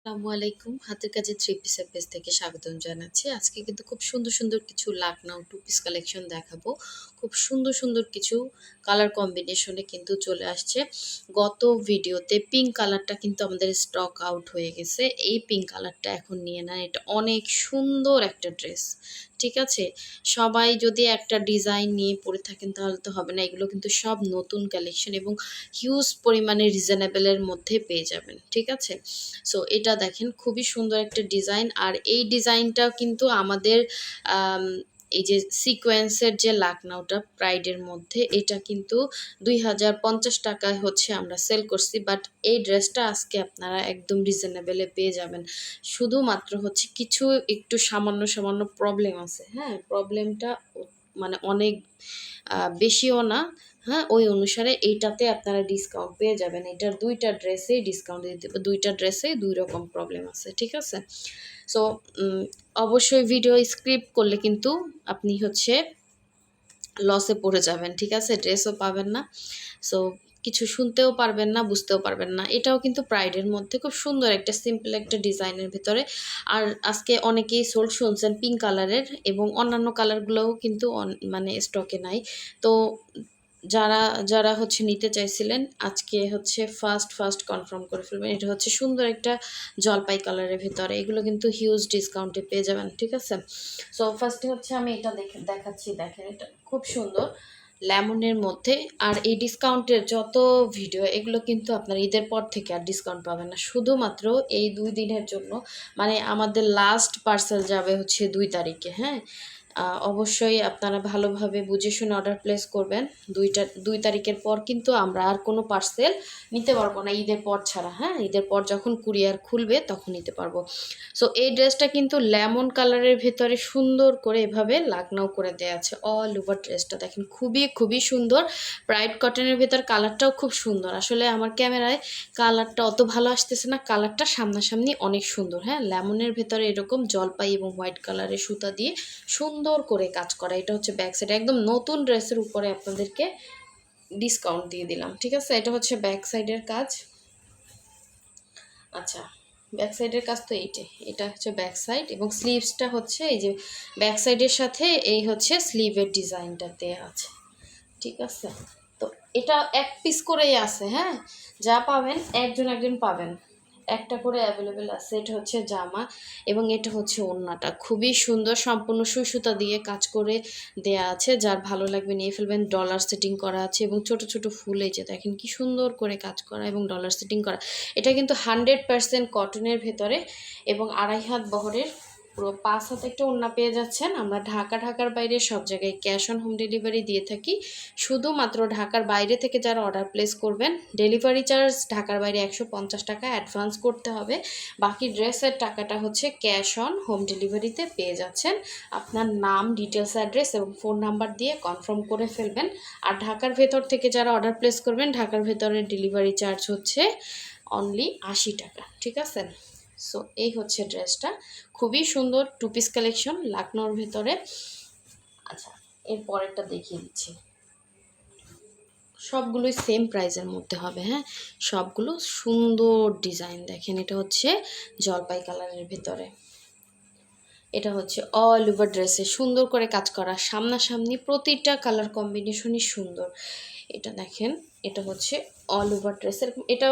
আসসালামু আলাইকুম। হাতের কাজে থ্রি পিসের পেজ থেকে স্বাগতম জানাচ্ছি। আজকে কিন্তু খুব সুন্দর, সুন্দর কিছু লাকনাউ টু পিস কালেকশন দেখাবো। খুব সুন্দর, সুন্দর কিছু কালার কম্বিনেশনে কিন্তু চলে আসছে। গত ভিডিওতে পিঙ্ক কালারটা কিন্তু আমাদের স্টক আউট হয়ে গেছে। এই পিঙ্ক কালারটা এখন নিয়ে নেন। এটা অনেক সুন্দর একটা ড্রেস। ঠিক আছে? সবাই যদি একটা ডিজাইন নিয়ে পড়ে থাকেন তাহলে তো হবে না। এগুলো কিন্তু সব নতুন কালেকশন এবং হিউজ পরিমাণে রিজনেবল এর মধ্যে পেয়ে যাবেন। ঠিক আছে? সো এটা দেখেন খুবই সুন্দর একটা ডিজাইন। আর এই ডিজাইনটা কিন্তু আমাদের এই যে সিকোয়েন্সের যে লাকনাউটা প্রাইডের মধ্যে এটা কিন্তু 2050 টাকায় হচ্ছে আমরা সেল করছি, বাট এই ড্রেসটা আজকে আপনারা একদম রিজনেবলে পেয়ে যাবেন। শুধুমাত্র হচ্ছে কিছু একটু সামান্য সামান্য প্রবলেম আছে। হ্যাঁ, প্রবলেমটা মানে অনেক বেশিও না। হ্যাঁ, ওই অনুসারে এইটাতে আপনারা ডিসকাউন্ট পেয়ে যাবেন। এটার ২ টা ড্রেসেই ডিসকাউন্ট দিয়ে দেব। ২ টা ড্রেসেই ২ রকম প্রবলেম আছে। ঠিক আছে? সো অবশ্যই ভিডিও স্কিপ করলে কিন্তু আপনি হচ্ছে লসে পড়ে যাবেন। ঠিক আছে? ড্রেসও পাবেন না। সো কিছু শুনতেও পারবেন না, বুঝতেও পারবেন না। এটাও কিন্তু প্রাইডের মধ্যে খুব সুন্দর একটা সিম্পল একটা ডিজাইনের ভেতরে। আর আজকে অনেকেই সোল্ড শুনছেন পিঙ্ক কালারের এবং অন্যান্য কালারগুলোও কিন্তু মানে স্টকে নাই। তো যারা যারা হচ্ছে নিতে চাইছিলেন আজকে হচ্ছে ফার্স্ট কনফার্ম করে ফেলবেন। এটা হচ্ছে সুন্দর একটা জলপাই কালারের ভেতরে। এগুলো কিন্তু হিউজ ডিসকাউন্টে পেয়ে যাবেন। ঠিক আছে? সো ফার্স্টে হচ্ছে আমি এটা দেখাচ্ছি। দেখেন এটা খুব সুন্দর লেমনের মধ্যে। আর এই ডিসকাউন্টের যত ভিডিও এগুলো কিন্তু আপনার ঈদের পর থেকে আর ডিসকাউন্ট পাবেন না, শুধুমাত্র এই ২ দিনের জন্য। মানে আমাদের লাস্ট পার্সেল যাবে হচ্ছে ২ তারিখে। হ্যাঁ, অবশ্যই আপনারা ভালোভাবে বুঝে শুনে অর্ডার প্লেস করবেন। ২ তারিখের পর কিন্তু আমরা আর কোনো পার্সেল নিতে পারবো না ঈদের পর ছাড়া। হ্যাঁ, ঈদের পর যখন কুরিয়ার খুলবে তখন নিতে পারবো। সো এই ড্রেসটা কিন্তু লেমন কালারের ভেতরে সুন্দর করে এভাবে লাকনাও করে দেওয়া আছে। অল ওভার ড্রেসটা দেখেন খুবই খুবই সুন্দর। ব্রাইট কটনের ভেতর কালারটাও খুব সুন্দর। আসলে আমার ক্যামেরায় কালারটা অত ভালো আসতেছে না, কালারটা সামনাসামনি অনেক সুন্দর। হ্যাঁ, লেমনের ভেতরে এরকম জলপাই এবং হোয়াইট কালারের সুতা দিয়ে সুন্দর করে কাজ করা। এটা হচ্ছে ব্যাক সাইড। একদম নতুন ড্রেসের উপরে আপনাদেরকে ডিসকাউন্ট দিয়ে দিলাম। ঠিক আছে? এটা হচ্ছে ব্যাক সাইডের কাজ। আচ্ছা, ব্যাক সাইডের কাজ তো এইটাই। এটা হচ্ছে ব্যাক সাইড এবং স্লিভসটা হচ্ছে এই যে ব্যাক সাইডের সাথে এই হচ্ছে স্লিভের ডিজাইনটা দেওয়া আছে। ঠিক আছে? তো এটা এক পিস করেই আছে। হ্যাঁ, যা পাবেন একজন একজন পাবেন, একটা করে অ্যাভেলেবেল আছে। এটা হচ্ছে জামা এবং এটা হচ্ছে ওড়নাটা খুবই সুন্দর, সম্পূর্ণ সুই সুতা দিয়ে কাজ করে দেয়া আছে। যার ভালো লাগবে নিয়ে ফেলবেন। ডলার সেটিং করা আছে এবং ছোট ছোট ফুল এই যে দেখেন কি সুন্দর করে কাজ করা এবং ডলার সেটিং করা। এটা কিন্তু 100% কটনের ভেতরে এবং 2.5 হাত বহরের পুরো 5 হাতে একটা ওড়না পেয়ে যাচ্ছেন। আমরা ঢাকার বাইরে সব জায়গায় ক্যাশ অন হোম ডেলিভারি দিয়ে থাকি। শুধুমাত্র ঢাকার বাইরে থেকে যারা অর্ডার প্লেস করবেন ডেলিভারি চার্জ ঢাকার বাইরে 150 টাকা অ্যাডভান্স করতে হবে। বাকি ড্রেসের টাকাটা হচ্ছে ক্যাশ অন হোম ডেলিভারিতে পেয়ে যাচ্ছেন। আপনার নাম, ডিটেলস, অ্যাড্রেস এবং ফোন নাম্বার দিয়ে কনফার্ম করে ফেলবেন। আর ঢাকার ভেতর থেকে যারা অর্ডার প্লেস করবেন ঢাকার ভেতরের ডেলিভারি চার্জ হচ্ছে অনলি 80 টাকা। ঠিক আছে? সো এই হচ্ছে ড্রেসটা খুবই সুন্দর টু পিস কালেকশন লাকনোর ভেতরে। আচ্ছা, এর পরেরটা দেখিয়ে দিচ্ছি। সবগুলোই সেম প্রাইসের মধ্যে হবে। হ্যাঁ, সবগুলো সুন্দর ডিজাইন। দেখেন এটা হচ্ছে জলপাই কালারের ভেতরে। এটা হচ্ছে অল ওভার ড্রেসে সুন্দর করে কাজ করা, সামনাসামনি প্রতিটা কালার কম্বিনেশনই সুন্দর। এটা দেখেন, এটা হচ্ছে অল ওভার ড্রেসের। এটা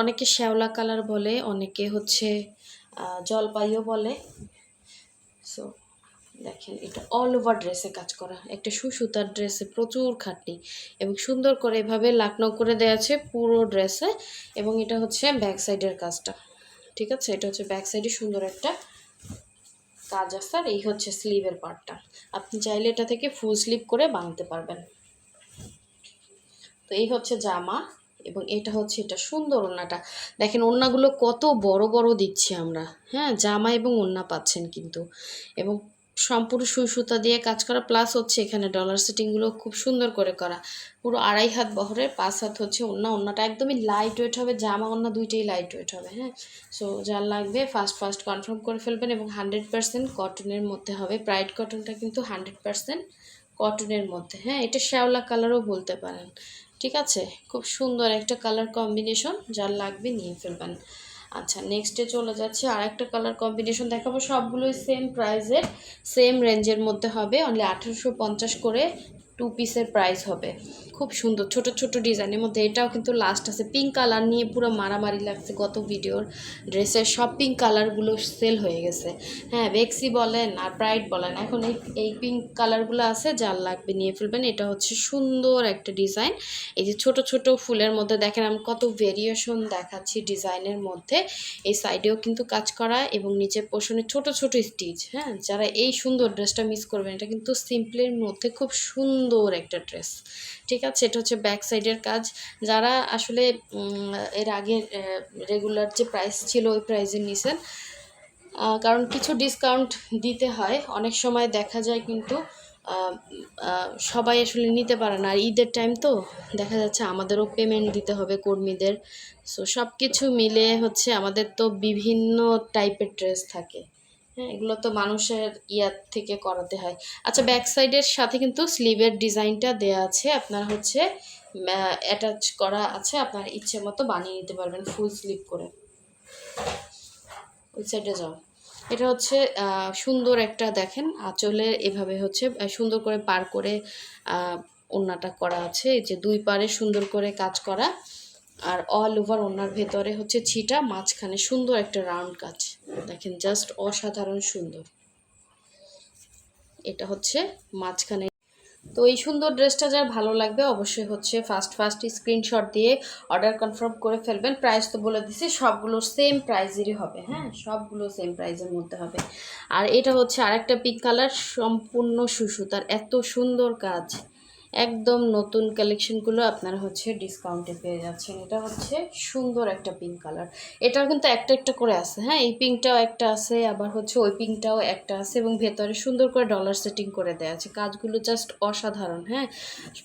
অনেকে শ্যাওলা কালার বলে, অনেকে হচ্ছে জলপাইও বলে। সো দেখেন এটা অল ওভার ড্রেসে কাজ করা, একটা সুতার ড্রেসে প্রচুর খাটনি এবং সুন্দর করে এভাবে লাকনাও করে দেওয়া আছে পুরো ড্রেসে। এবং এটা হচ্ছে ব্যাক সাইডের কাজটা। ঠিক আছে? এটা হচ্ছে ব্যাক সাইডে সুন্দর একটা কাজ আছে। আর এই হচ্ছে স্লিভের পার্টটা। আপনি চাইলে এটা থেকে ফুল স্লিভ করে বানাতে পারবেন। তো এই হচ্ছে জামা এবং এটা হচ্ছে এটা সুন্দর ওড়নাটা। দেখেন ওড়নাগুলো কত বড় বড় দিচ্ছি আমরা। হ্যাঁ, জামা এবং ওড়না পাচ্ছেন কিন্তু। এবং সম্পূর্ণ সুই সুতা দিয়ে কাজ করা, প্লাস হচ্ছে এখানে ডলার সেটিংগুলো খুব সুন্দর করে করা। পুরো 2.5 হাত বহরের, 5 হাত হচ্ছে ওড়না। ওড়নাটা একদমই লাইট ওয়েট হবে, জামা ওড়না দুইটাই লাইট ওয়েট হবে। হ্যাঁ, সো যার লাগবে ফার্স্ট কনফার্ম করে ফেলবেন এবং 100% কটনের মধ্যে হবে। প্রাইড কটনটা কিন্তু 100% কটনের মধ্যে। হ্যাঁ, এটা শ্যাওলা কালারও বলতে পারেন। ঠিক আছে? খুব সুন্দর একটা কালার কম্বিনেশন, যার লাগবে নিয়ে ফেলবেন। আচ্ছা, নেক্সটে চলে যাচ্ছে, আরেকটা কালার কম্বিনেশন দেখাবো। সবগুলোই সেম প্রাইসের, সেম রেঞ্জের মধ্যে হবে। অনলি 1850 করে 2 পিসের প্রাইস হবে। খুব সুন্দর ছোট ছোট ডিজাইনের মধ্যে। এটাও কিন্তু লাস্ট আছে। পিঙ্ক কালার নিয়ে পুরো মারামারি লাগছে গত ভিডিওর ড্রেসের। সব পিঙ্ক কালারগুলো সেল হয়ে গেছে। হ্যাঁ, বেক্সি বলেন আর প্রাইড বলেন, এখন এই পিঙ্ক কালারগুলো আছে, যার লাগবে নিয়ে ফেলবেন। এটা হচ্ছে সুন্দর একটা ডিজাইন। এই যে ছোট ছোট ফুলের মধ্যে দেখেন আমি কত ভেরিয়েশন দেখাচ্ছি ডিজাইনের মধ্যে। এই সাইডেও কিন্তু কাজ করা এবং নিচের পোর্শনে ছোট ছোট স্টিচ। হ্যাঁ, যারা এই সুন্দর ড্রেসটা মিস করবেন, এটা কিন্তু সিম্পলের মধ্যে খুব সুন্দর একটা ড্রেস। ঠিক আছে, এটা হচ্ছে ব্যাক সাইডের কাজ। যারা আসলে এর আগে রেগুলার যে প্রাইস ছিল ওই প্রাইসে নিছেন, কারণ কিছু ডিসকাউন্ট দিতে হয়। অনেক সময় দেখা যায় কিন্তু সবাই আসলে নিতে পারে না। আর ঈদের টাইম তো দেখা যাচ্ছে আমাদেরও পেমেন্ট দিতে হবে কর্মীদের। সো সব কিছু মিলে হচ্ছে আমাদের তো বিভিন্ন টাইপের ড্রেস থাকে। হ্যাঁ, এগুলো তো মানুষের ইয়ার থেকে করাতে হয়। আচ্ছা, ব্যাক সাইডের সাথে কিন্তু স্লিভের ডিজাইনটা দেয়া আছে। আপনার হচ্ছে অ্যাটাচ করা আছে, আপনার ইচ্ছে মতো বানিয়ে নিতে পারবেন ফুল স্লিভ করে। ওই সাইডে যাও। এটা হচ্ছে সুন্দর একটা দেখেন আঁচলে এভাবে হচ্ছে সুন্দর করে পার করে ওড়নাটা করা আছে। এই যে দুই পারে সুন্দর করে কাজ করা, আর অল ওভার ওড়নার ভেতরে হচ্ছে ছিটা, মাঝখানে সুন্দর একটা রাউন্ড কাজ। দেখেন জাস্ট অসাধারণ সুন্দর। এটা হচ্ছে মাঝখানে। তো এই সুন্দর ড্রেসটা যার ভালো লাগবে অবশ্যই হচ্ছে ফার্স্ট স্ক্রিনশট দিয়ে অর্ডার কনফার্ম করে ফেলবেন। প্রাইস তো বলে দিছি, সবগুলো সেম প্রাইজেরই হবে। হ্যাঁ, সবগুলো সেম প্রাইজের মধ্যে হবে। আর এটা হচ্ছে আরেকটা পিঙ্ক কালার, সম্পূর্ণ সুসুতার, এত সুন্দর কাজ। একদম নতুন কালেকশনগুলো আপনারা হচ্ছে ডিসকাউন্টে পেয়ে যাচ্ছেন। এটা হচ্ছে সুন্দর একটা পিঙ্ক কালার। এটাও কিন্তু একটা একটা করে আছে। হ্যাঁ, এই পিঙ্কটাও একটা আছে, আবার হচ্ছে ওই পিঙ্কটাও একটা আছে, এবং ভেতরে সুন্দর করে ডলার সেটিং করে দেওয়া আছে। কাজগুলো জাস্ট অসাধারণ। হ্যাঁ,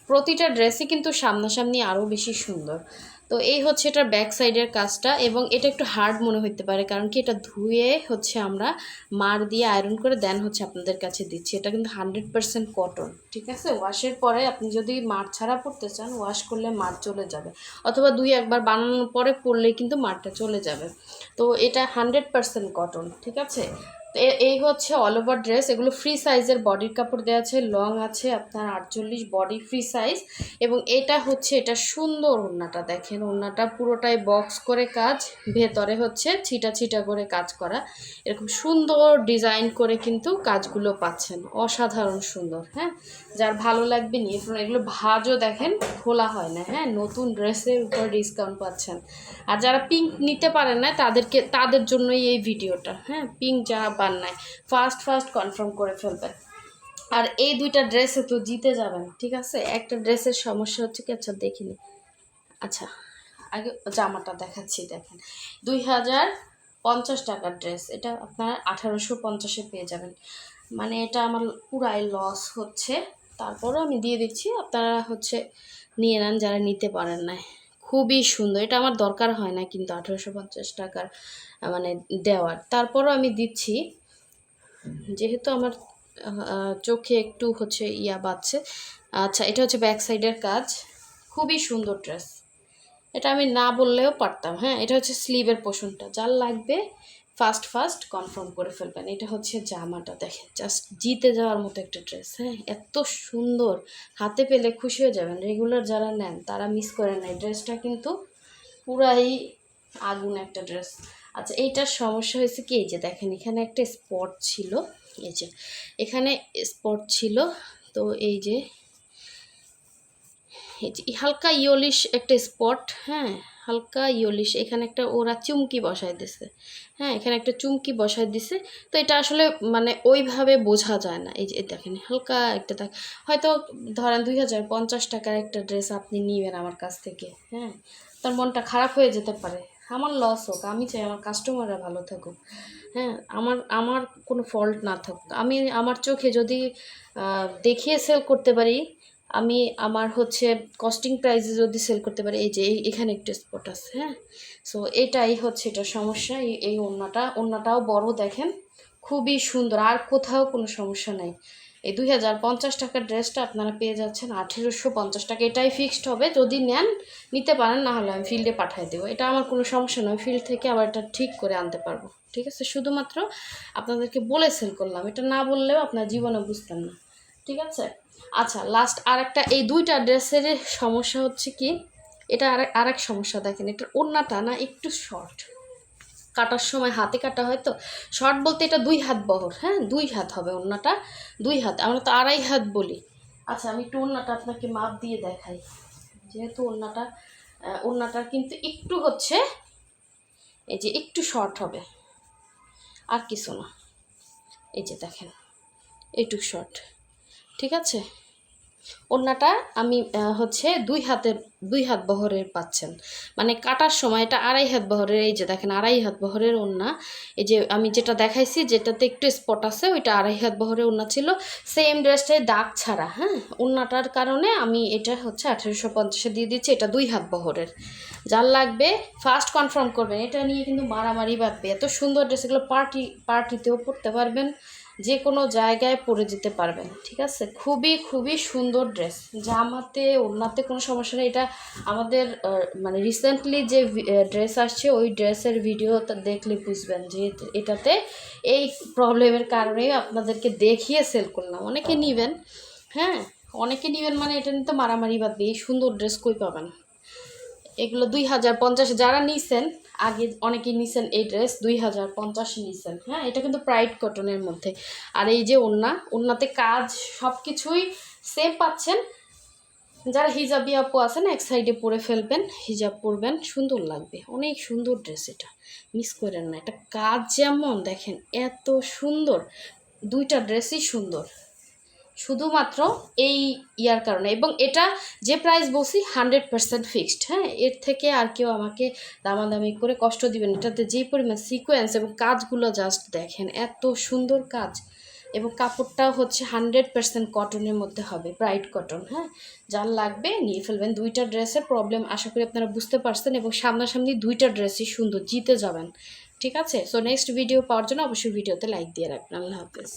প্রতিটা ড্রেসই কিন্তু সামনাসামনি আরও বেশি সুন্দর। তো এই হচ্ছে এটার ব্যাক সাইডের কাজটা, এবং এটা একটু হার্ড মনে হতে পারে, কারণ কি এটা ধুয়ে হচ্ছে আমরা মার দিয়ে আয়রন করে দেন হচ্ছে আপনাদের কাছে দিচ্ছি। এটা কিন্তু 100% কটন। ঠিক আছে, ওয়াশের পরে আপনি যদি মার ছাড়া পরতে চান, ওয়াশ করলে মার চলে যাবে, অথবা দুই একবার বানানোর পরে পরলেই কিন্তু মারটা চলে যাবে। তো এটা 100% কটন। ঠিক আছে, এই হচ্ছে অল ওভার ড্রেস। এগুলো ফ্রি সাইজের বডির কাপড় দেওয়া আছে, লং আছে আপনার 48, বডি ফ্রি সাইজ। এবং এটা হচ্ছে এটা সুন্দর ওড়নাটা দেখেন, ওড়নাটা পুরোটাই বক্স করে কাজ, ভেতরে হচ্ছে ছিটা ছিটা করে কাজ করা। এরকম সুন্দর ডিজাইন করে কিন্তু কাজগুলো পাচ্ছেন, অসাধারণ সুন্দর। হ্যাঁ, যার ভালো লাগবে নিয়ে ফেলুন। এগুলো ভাঁজও দেখেন, খোলা হয় না। হ্যাঁ, নতুন ড্রেসের উপর ডিসকাউন্ট পাচ্ছেন। আর যারা পিঙ্ক নিতে পারেন না তাদের জন্যই এই ভিডিওটা। হ্যাঁ, পিঙ্ক যারা পান নাই ফার্স্ট কনফার্ম করে ফেলবেন। আর এই দুইটা ড্রেসে তো জিতে যাবেন। ঠিক আছে, একটা ড্রেসের সমস্যা হচ্ছে কি, আচ্ছা দেখিনি। আচ্ছা, আগে জামাটা দেখাচ্ছি। দেখেন 2050 টাকার ড্রেস, এটা আপনার 1850-এ পেয়ে যাবেন। মানে এটা আমার পুরাই লস হচ্ছে, তারপরও আমি দিয়ে দিচ্ছি। আপনারা হচ্ছে নিয়ে নেন যারা নিতে পারেন না। খুবই সুন্দর, এটা আমার দরকার হয় না কিন্তু 1850 টাকার মানে দেওয়ার, তারপরও আমি দিচ্ছি যেহেতু আমার চোখে একটু হচ্ছে ইয়া বাজছে। আচ্ছা, এটা হচ্ছে ব্যাক সাইডের কাজ, খুবই সুন্দর ড্রেস। এটা আমি না বললেও পারতাম। হ্যাঁ, এটা হচ্ছে স্লিভের পোর্শনটা। যার লাগবে ফার্স্ট কনফার্ম করে ফেলবেন। এটা হচ্ছে জামাটা দেখেন, জাস্ট জিতে যাওয়ার মতো একটা ড্রেস। হ্যাঁ, এত সুন্দর, হাতে পেলে খুশি হয়ে যাবেন। রেগুলার যারা নেন তারা মিস করে না। এই ড্রেসটা কিন্তু পুরাই আগুন একটা ড্রেস। আচ্ছা, এইটার সমস্যা হয়েছে কি, এই যে দেখেন এখানে একটা স্পট ছিল, এই যে এখানে স্পট ছিল। তো এই যে হালকা ইয়লিশ একটা স্পট। হ্যাঁ, হালকা ইয়লিশ, এখানে একটা ওরা চুমকি বসায় দিছে। হ্যাঁ, এখানে একটা চুমকি বসায় দিছে। তো এটা আসলে মানে ওইভাবে বোঝা যায় না। এই যে দেখেন হালকা একটা দাগ। হয়তো ধরেন 2050 টাকার একটা ড্রেস আপনি নিবেন আমার কাছ থেকে। হ্যাঁ, তার মনটা খারাপ হয়ে যেতে পারে। আমার লস হোক, আমি চাই আমার কাস্টমাররা ভালো থাকুক। হ্যাঁ, আমার কোনো ফল্ট না থাকুক। আমি আমার চোখে যদি দেখিয়ে সেল করতে পারি, আমি আমার হচ্ছে কস্টিং প্রাইসে যদি সেল করতে পারি। এই যে এখানে একটা স্পট আছে। হ্যাঁ, সো এটাই হচ্ছে এটা সমস্যা। এই ওড়নাটাও বড় দেখেন, খুবই সুন্দর, আর কোথাও কোনো সমস্যা নাই। এই 2050 টাকার ড্রেসটা আপনারা পেয়ে যাচ্ছেন 1850 টাকা। এটাই ফিক্সড হবে, যদি নেন নিতে পারেন, না হলে আমি ফিল্ডে পাঠিয়ে দেবো। এটা আমার কোনো সমস্যা নয়, ফিল্ড থেকে আবার এটা ঠিক করে আনতে পারবো। ঠিক আছে, শুধুমাত্র আপনাদেরকে বলে সেল করলাম, এটা না বললেও আপনার জীবনে বুঝতেন না। ঠিক আছে, আচ্ছা লাস্ট আর একটা, এই দুইটা ড্রেসের সমস্যা হচ্ছে কি, এটা আরেক সমস্যা দেখেন, এটার ওড়নাটা না একটু শর্ট, কাটার সময় হাতে কাটা হয় তো, শর্ট বলতে এটা 2 হাত বহর, হ্যাঁ 2 হাত হবে ওড়নাটা, 2 হাত, আমরা তো 2.5 হাত বলি। আচ্ছা আমি একটু ওড়নাটা আপনাকে মাপ দিয়ে দেখাই, যেহেতু ওড়নাটার কিন্তু একটু হচ্ছে, এই যে একটু শর্ট হবে, আর কিছু না, এই যে দেখেন এইটুক শর্ট। ঠিক আছে, ওড়নাটা আমি হচ্ছে 2 হাত বহরের পাচ্ছেন, মানে কাটার সময় এটা 2.5 হাত বহরের, এই যে দেখেন 2.5 হাত বহরের ওড়না। এই যে আমি যেটা দেখাইছি যেটাতে একটু স্পট আছে ওইটা 2.5 হাত বহরের ওড়না ছিল, সেম ড্রেসটাই দাগ ছাড়া। হ্যাঁ, ওড়নাটার কারণে আমি এটা হচ্ছে 1850-এ দিয়ে দিচ্ছি, এটা 2 হাত বহরের। যার লাগবে ফার্স্ট কনফার্ম করবেন, এটা নিয়ে কিন্তু মারামারি বাঁধবে। এত সুন্দর ড্রেস, এগুলো পার্টিতেও পরতে পারবেন, যে কোনো জায়গায় পরে যেতে পারবেন। ঠিক আছে, খুবই খুবই সুন্দর ড্রেস, জামাতে ওড়নাতে কোনো সমস্যা নেই। এটা আমাদের মানে রিসেন্টলি যে ড্রেস আসছে ওই ড্রেসের ভিডিওটা দেখলে বুঝবেন যে এটাতে এই প্রবলেমের কারণেই আপনাদেরকে দেখিয়ে সেল করলাম। অনেকে নেবেন, হ্যাঁ অনেকে নেবেন, মানে এটা নিয়ে তো মারামারি বাঁধবে, এই সুন্দর ড্রেস কই পাবেন। এগুলো 2050, যারা নিছেন আগে অনেকেই নিছেন এই ড্রেস 2050 নিছেন। হ্যাঁ, এটা কিন্তু প্রাইড কটনের মধ্যে। আর এই যে ওড়নাতে কাজ সব কিছুই সেম পাচ্ছেন। যারা হিজাবি আপু আছেন এক সাইডে পরে ফেলবেন, হিজাব পরবেন, সুন্দর লাগবে, অনেক সুন্দর ড্রেস, এটা মিস করেন না। এটা কাজ যেমন দেখেন এত সুন্দর, দুইটা ড্রেসই সুন্দর, শুধুমাত্র এই ইয়ার কারণে। এবং এটা যে প্রাইস বলছি 100% ফিক্সড। হ্যাঁ, এর থেকে আর কেউ আমাকে দামাদামি করে কষ্ট দিবেন। এটাতে যে পরিমাণ সিকোয়েন্স এবং কাজগুলো জাস্ট দেখেন, এত সুন্দর কাজ, এবং কাপড়টাও হচ্ছে 100% কটনের মধ্যে হবে, ব্রাইট কটন। হ্যাঁ, যার লাগবে নিয়ে ফেলবেন। দুইটা ড্রেসের প্রবলেম আশা করি আপনারা বুঝতে পারছেন, এবং সামনাসামনি দুইটা ড্রেসই সুন্দর, জিতে যাবেন। ঠিক আছে, সো নেক্সট ভিডিও পাওয়ার জন্য অবশ্যই ভিডিওতে লাইক দিয়ে রাখবেন। আল্লাহ হাফেজ।